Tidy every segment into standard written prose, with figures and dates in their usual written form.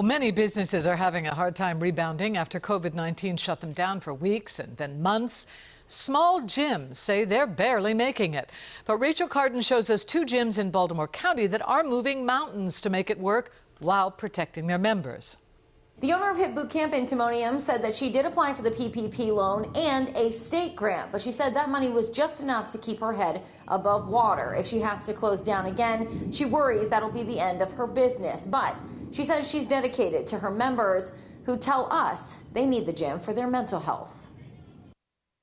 Well, many businesses are having a hard time rebounding after COVID-19 shut them down for weeks and then months. Small gyms say they're barely making it. But Rachel Carden shows us two gyms in Baltimore County that are moving mountains to make it work while protecting their members. The owner of HIT Boot Camp in Timonium said that she did apply for the PPP loan and a state grant, but she said that money was just enough to keep her head above water. If she has to close down again, she worries that'll be the end of her business. But she says she's dedicated to her members who tell us they need the gym for their mental health.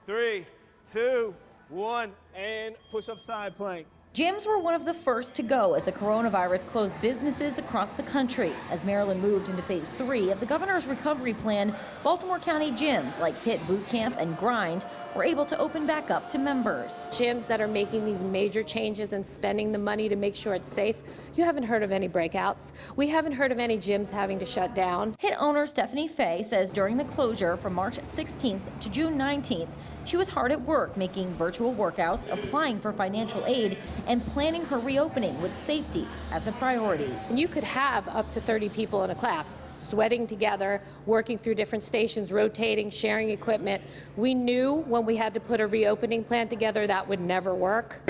3, 2, 1, and push up side plank. Gyms were one of the first to go as the coronavirus closed businesses across the country. As Maryland moved into phase 3 of the governor's recovery plan, Baltimore County gyms like HIT Boot Camp and Grind were able to open back up to members. Gyms that are making these major changes and spending the money to make sure it's safe, you haven't heard of any breakouts. We haven't heard of any gyms having to shut down. HIT owner Stephanie Fay says during the closure from March 16th to June 19th, she was hard at work making virtual workouts, applying for financial aid, and planning her reopening with safety as a priority. You could have up to 30 people in a class, sweating together, working through different stations, rotating, sharing equipment. We knew when we had to put a reopening plan together that would never work.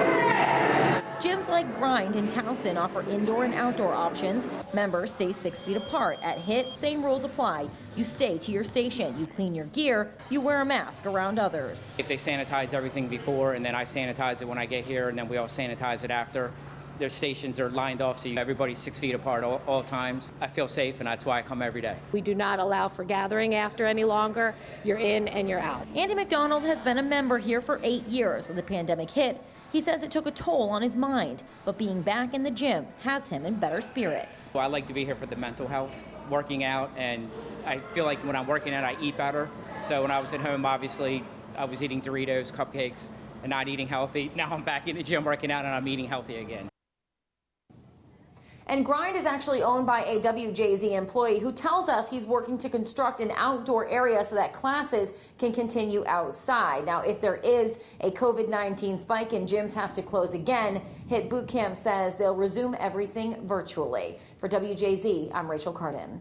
Gyms like Grind and Towson offer indoor and outdoor options. Members stay 6 feet apart. At HIT, same rules apply. You stay to your station, you clean your gear, you wear a mask around others. If they sanitize everything before and then I sanitize it when I get here and then we all sanitize it after, their stations are lined off so everybody's 6 feet apart all times. I feel safe and that's why I come every day. We do not allow for gathering after any longer. You're in and you're out. Andy McDonald has been a member here for 8 years. When the pandemic hit, he says it took a toll on his mind, but being back in the gym has him in better spirits. Well, I like to be here for the mental health, working out, and I feel like when I'm working out, I eat better. So when I was at home, obviously, I was eating Doritos, cupcakes, and not eating healthy. Now I'm back in the gym working out and I'm eating healthy again. And Grind is actually owned by a WJZ employee who tells us he's working to construct an outdoor area so that classes can continue outside. Now, if there is a COVID-19 spike and gyms have to close again, HIT Boot Camp says they'll resume everything virtually. For WJZ, I'm Rachel Carden.